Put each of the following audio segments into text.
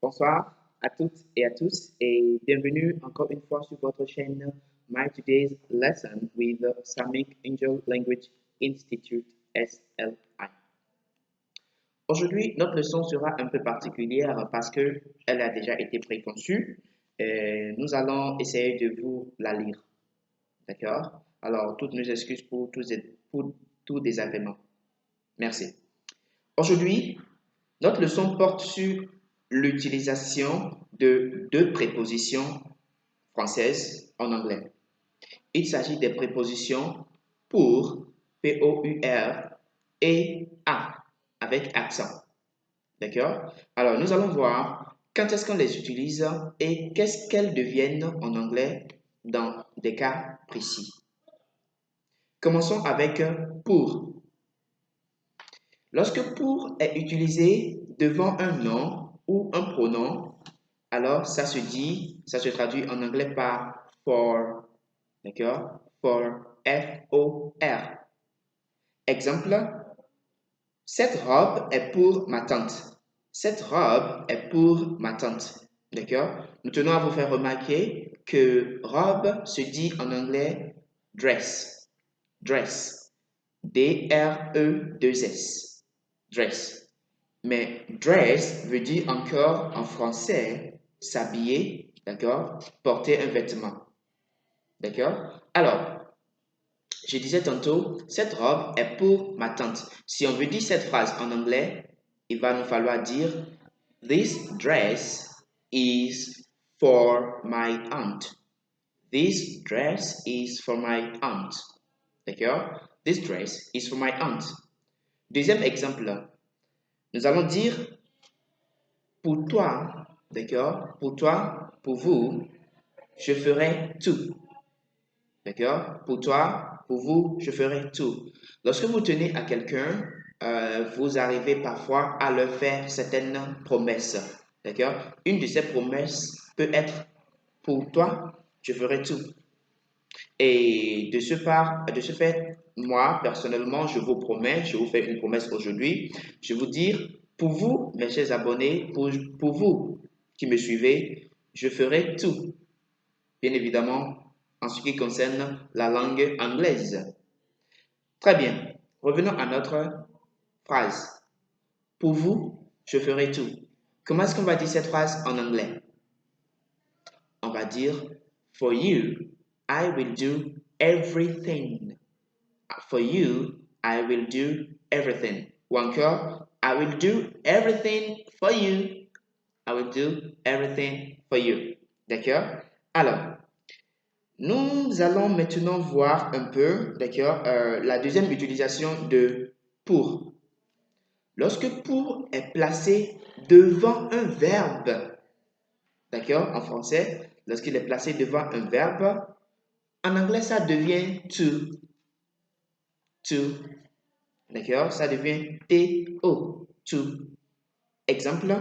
Bonsoir à toutes et à tous et bienvenue encore une fois sur votre chaîne My Today's Lesson with the Samic Angel Language Institute SLI. Aujourd'hui, notre leçon sera un peu particulière parce qu'elle a déjà été préconçue. Nous allons essayer de vous la lire. D'accord? Alors, toutes nos excuses pour tout désagrément. Merci. Aujourd'hui, notre leçon porte sur l'utilisation de deux prépositions françaises en anglais. Il s'agit des prépositions pour, P-O-U-R, et à, avec accent. D'accord? Alors, nous allons voir quand est-ce qu'on les utilise et qu'est-ce qu'elles deviennent en anglais dans des cas précis. Commençons avec pour. Lorsque pour est utilisé devant un nom ou un pronom, alors ça se traduit en anglais par for, d'accord? For, F-O-R. Exemple, cette robe est pour ma tante. Cette robe est pour ma tante, d'accord? Nous tenons à vous faire remarquer que robe se dit en anglais dress, dress, D-R-E-2-S. Dress. Mais dress veut dire encore en français s'habiller, d'accord? Porter un vêtement, d'accord? Alors, je disais tantôt, cette robe est pour ma tante. Si on veut dire cette phrase en anglais, il va nous falloir dire This dress is for my aunt. This dress is for my aunt. D'accord? This dress is for my aunt. Deuxième exemple. Nous allons dire pour toi, d'accord? Pour toi, pour vous, je ferai tout. D'accord? Pour toi, pour vous, je ferai tout. Lorsque vous tenez à quelqu'un, vous arrivez parfois à leur faire certaines promesses. D'accord? Une de ces promesses peut être pour toi, je ferai tout. Et de ce fait, moi, personnellement, je vous promets, je vous fais une promesse aujourd'hui, je vous dire, pour vous, mes chers abonnés, pour vous qui me suivez, je ferai tout. Bien évidemment, en ce qui concerne la langue anglaise. Très bien. Revenons à notre phrase. Pour vous, je ferai tout. Comment est-ce qu'on va dire cette phrase en anglais? On va dire, for you, I will do everything. For you, I will do everything. Ou encore, I will do everything for you. I will do everything for you. D'accord? Alors, nous allons maintenant voir un peu, d'accord, la deuxième utilisation de pour. Lorsque pour est placé devant un verbe, d'accord, en français, lorsqu'il est placé devant un verbe, en anglais, ça devient to. To. D'accord? Ça devient T-O. To. Exemple.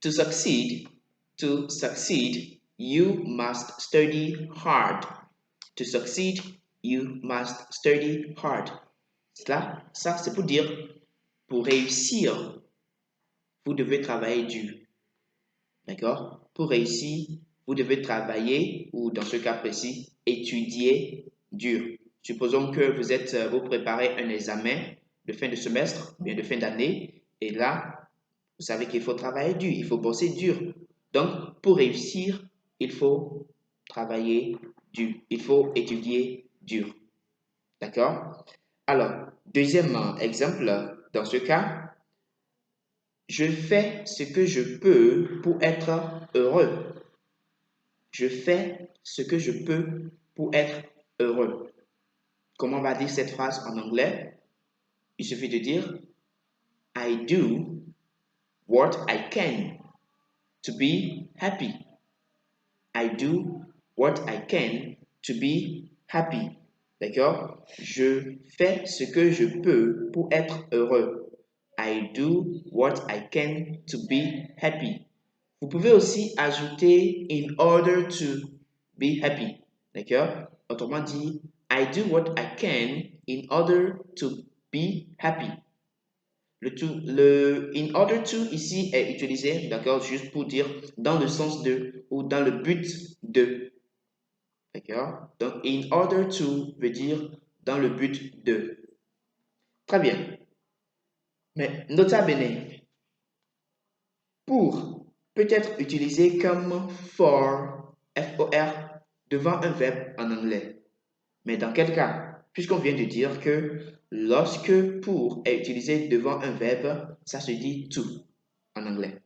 To succeed. To succeed, you must study hard. To succeed, you must study hard. Ça c'est pour dire, pour réussir, vous devez travailler dur. D'accord? Pour réussir, vous devez travailler, ou dans ce cas précis, étudier dur. Supposons que vous préparez un examen de fin de semestre, bien de fin d'année, et là, vous savez qu'il faut travailler dur, il faut bosser dur. Donc, pour réussir, il faut travailler dur, il faut étudier dur. D'accord? Alors, deuxième exemple, dans ce cas, je fais ce que je peux pour être heureux. Je fais ce que je peux pour être heureux. Comment on va dire cette phrase en anglais? Il suffit de dire I do what I can to be happy. I do what I can to be happy. D'accord? Je fais ce que je peux pour être heureux. I do what I can to be happy. Vous pouvez aussi ajouter in order to be happy. D'accord? Autrement dit, I do what I can in order to be happy. Le in order to ici est utilisé, d'accord, juste pour dire dans le sens de ou dans le but de. D'accord? Donc, in order to veut dire dans le but de. Très bien. Mais nota bene, pour peut être utilisé comme for, for, devant un verbe en anglais. Mais dans quel cas? Puisqu'on vient de dire que lorsque pour est utilisé devant un verbe, ça se dit to en anglais.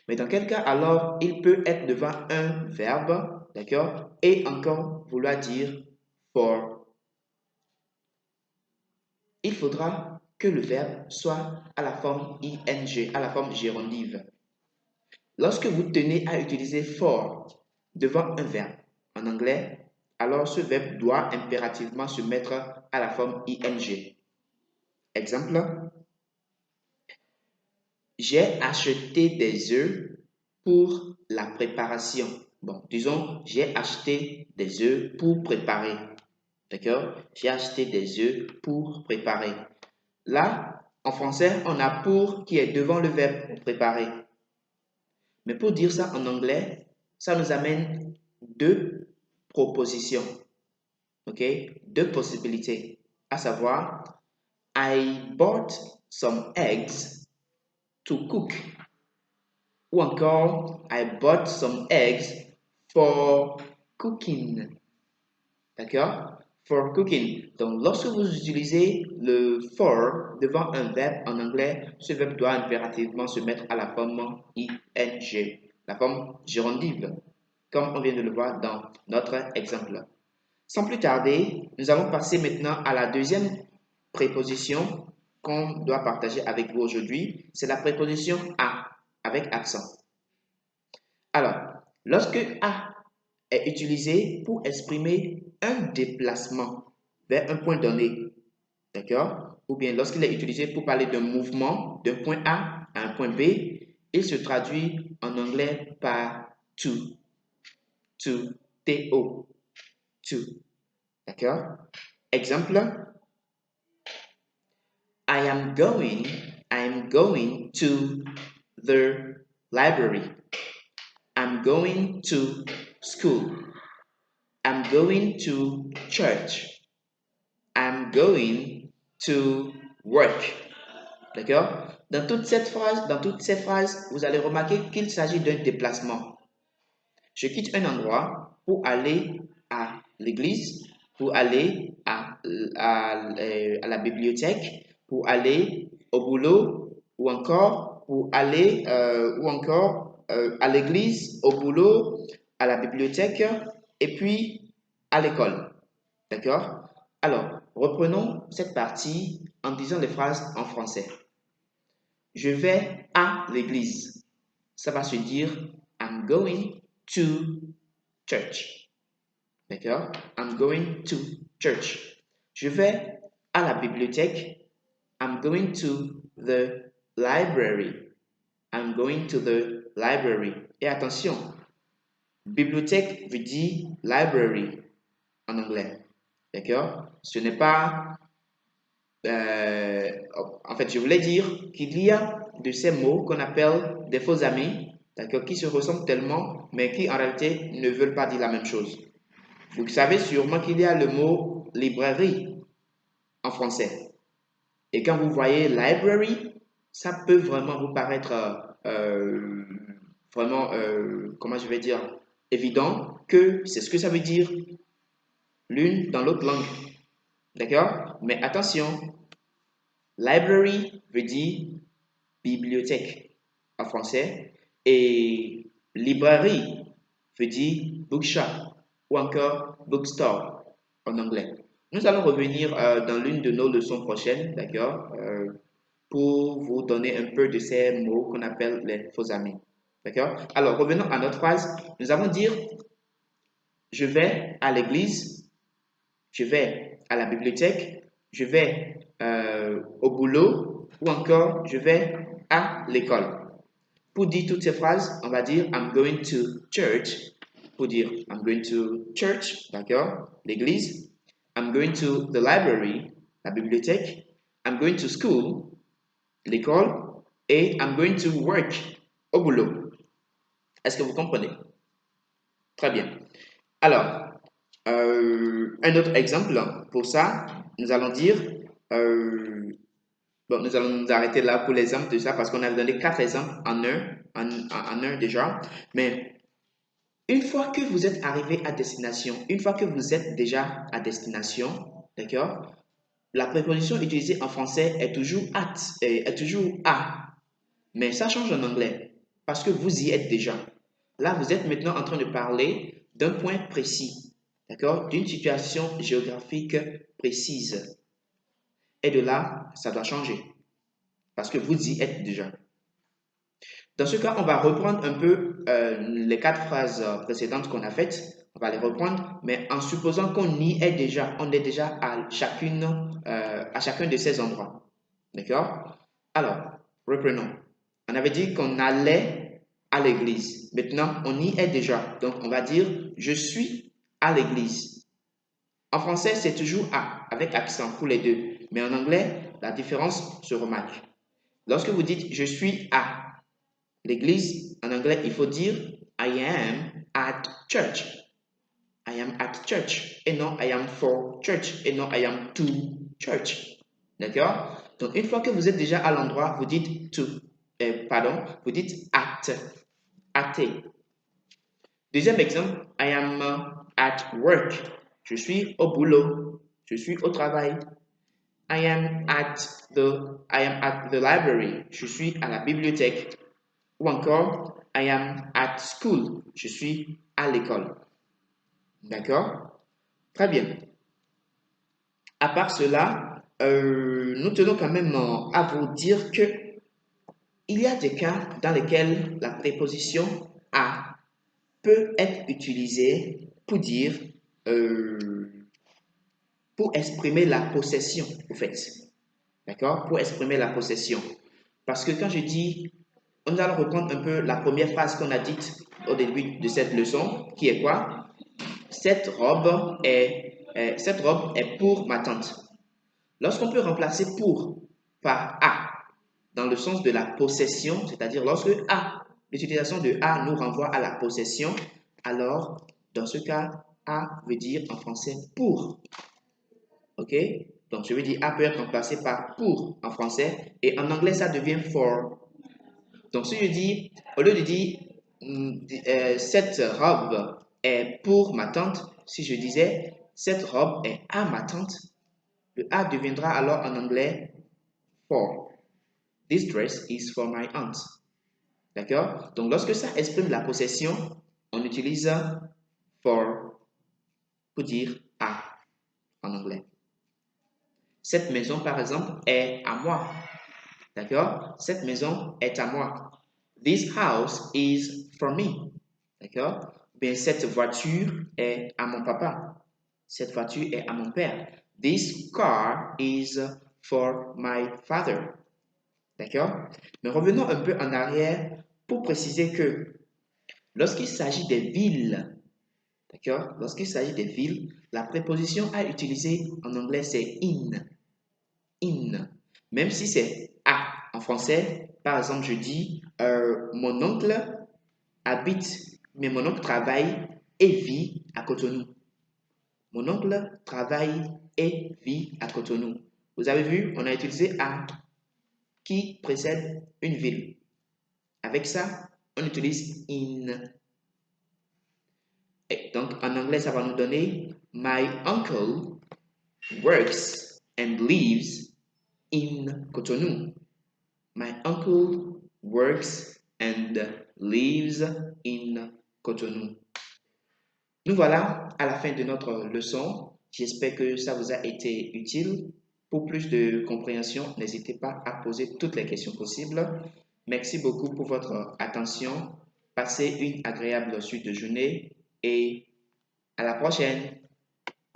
Mais dans quel cas alors il peut être devant un verbe, d'accord, et encore vouloir dire for? Il faudra que le verbe soit à la forme ing, à la forme gérondive. Lorsque vous tenez à utiliser for devant un verbe en anglais, alors ce verbe doit impérativement se mettre à la forme ing. Exemple, j'ai acheté des œufs pour la préparation. Bon, disons, j'ai acheté des œufs pour préparer. D'accord? J'ai acheté des œufs pour préparer. Là, en français, on a pour qui est devant le verbe préparer. Mais pour dire ça en anglais, ça nous amène deux propositions. OK? Deux possibilités. À savoir, I bought some eggs to cook. Ou encore, I bought some eggs for cooking. D'accord? For cooking. Donc, lorsque vous utilisez le for devant un verbe en anglais, ce verbe doit impérativement se mettre à la forme ing, la forme gérondive, comme on vient de le voir dans notre exemple. Sans plus tarder, nous allons passer maintenant à la deuxième préposition qu'on doit partager avec vous aujourd'hui. C'est la préposition à, avec accent. Alors, lorsque à est utilisé pour exprimer un déplacement vers un point donné, d'accord? Ou bien lorsqu'il est utilisé pour parler d'un mouvement d'un point A à un point B, il se traduit en anglais par to, T-O, to, d'accord? Exemple, I am going to the library. I'm going to school. I'm going to church. I'm going to work. D'accord? Dans toutes ces phrases, vous allez remarquer qu'il s'agit d'un déplacement. Je quitte un endroit pour aller à l'église, pour aller à la bibliothèque, pour aller au boulot, ou encore pour aller à l'église, au boulot, à la bibliothèque, et puis à l'école. D'accord? Alors, reprenons cette partie en disant les phrases en français. Je vais à l'église. Ça va se dire I'm going to church. D'accord? I'm going to church. Je vais à la bibliothèque. I'm going to the library. I'm going to the library. Et attention, bibliothèque veut dire library en anglais. D'accord? Ce n'est pas... en fait, je voulais dire qu'il y a de ces mots qu'on appelle des faux amis, d'accord, qui se ressemblent tellement, mais qui en réalité ne veulent pas dire la même chose. Vous savez sûrement qu'il y a le mot librairie en français. Et quand vous voyez library, ça peut vraiment vous paraître vraiment, comment je vais dire, évident que c'est ce que ça veut dire l'une dans l'autre langue. D'accord? Mais attention, library veut dire bibliothèque en français et librairie veut dire bookshop ou encore bookstore en anglais. Nous allons revenir dans l'une de nos leçons prochaines, d'accord, pour vous donner un peu de ces mots qu'on appelle les faux amis. D'accord? Alors, revenons à notre phrase. Nous allons dire je vais à l'église, je vais à la bibliothèque, je vais au boulot ou encore je vais à l'école. Pour dire toutes ces phrases, on va dire I'm going to church. Pour dire I'm going to church, d'accord, l'église. I'm going to the library, la bibliothèque. I'm going to school. l'école et I'm going to work au boulot. Est-ce que vous comprenez? Très bien. Alors, un autre exemple pour ça, nous allons dire, bon, nous allons nous arrêter là pour l'exemple de ça parce qu'on a donné 4 exemples en un déjà. Mais une fois que vous êtes arrivé à destination, une fois que vous êtes déjà à destination, d'accord, la préposition utilisée en français est toujours at, est toujours à. Mais ça change en anglais parce que vous y êtes déjà. Là, vous êtes maintenant en train de parler d'un point précis, d'accord? D'une situation géographique précise. Et de là, ça doit changer parce que vous y êtes déjà. Dans ce cas, on va reprendre un peu les 4 phrases précédentes qu'on a faites. On va les reprendre, mais en supposant qu'on y est déjà, on est déjà à chacun de ces endroits. D'accord? Alors, reprenons. On avait dit qu'on allait à l'église. Maintenant, on y est déjà. Donc, on va dire je suis à l'église. En français, c'est toujours à, avec accent pour les deux. Mais en anglais, la différence se remarque. Lorsque vous dites je suis à l'église, en anglais, il faut dire I am at church. I am at church. Et non I am for church. Et non I am to church. D'accord? Donc, une fois que vous êtes déjà à l'endroit, vous dites to. Vous dites at. At. Deuxième exemple, I am at work. Je suis au boulot. Je suis au travail. I am at the library. Je suis à la bibliothèque. Ou encore, I am at school. Je suis à l'école. D'accord? Très bien. À part cela, nous tenons quand même à vous dire que il y a des cas dans lesquels la préposition à peut être utilisée pour dire, pour exprimer la possession, au fait. D'accord? Pour exprimer la possession. Parce que quand je dis, on va reprendre un peu la première phrase qu'on a dite au début de cette leçon, qui est quoi? Cette robe est pour ma tante. Lorsqu'on peut remplacer pour par à dans le sens de la possession, c'est-à-dire lorsque à, l'utilisation de à nous renvoie à la possession, alors dans ce cas, à veut dire en français pour. Ok? Donc je veux dire à peut être remplacé par pour en français et en anglais ça devient for. Donc si je dis, au lieu de dire cette robe est pour ma tante, si je disais cette robe est à ma tante, le à deviendra alors en anglais for. This dress is for my aunt. D'accord? Donc, lorsque ça exprime la possession, on utilise for pour dire à en anglais. Cette maison, par exemple, est à moi. D'accord? Cette maison est à moi. This house is for me. D'accord? Bien, cette voiture est à mon papa. Cette voiture est à mon père. This car is for my father. D'accord? Mais revenons un peu en arrière pour préciser que lorsqu'il s'agit des villes, d'accord? Lorsqu'il s'agit des villes, la préposition à utiliser en anglais c'est in. In. Même si c'est à en français, par exemple, je dis mon oncle habite, mais mon oncle travaille et vit à Cotonou. Mon oncle travaille et vit à Cotonou. Vous avez vu, on a utilisé à qui précède une ville. Avec ça, on utilise in. Et donc, en anglais, ça va nous donner My uncle works and lives in Cotonou. My uncle works and lives in Cotonou. Nous voilà à la fin de notre leçon. J'espère que ça vous a été utile. Pour plus de compréhension, n'hésitez pas à poser toutes les questions possibles. Merci beaucoup pour votre attention. Passez une agréable suite de journée et à la prochaine.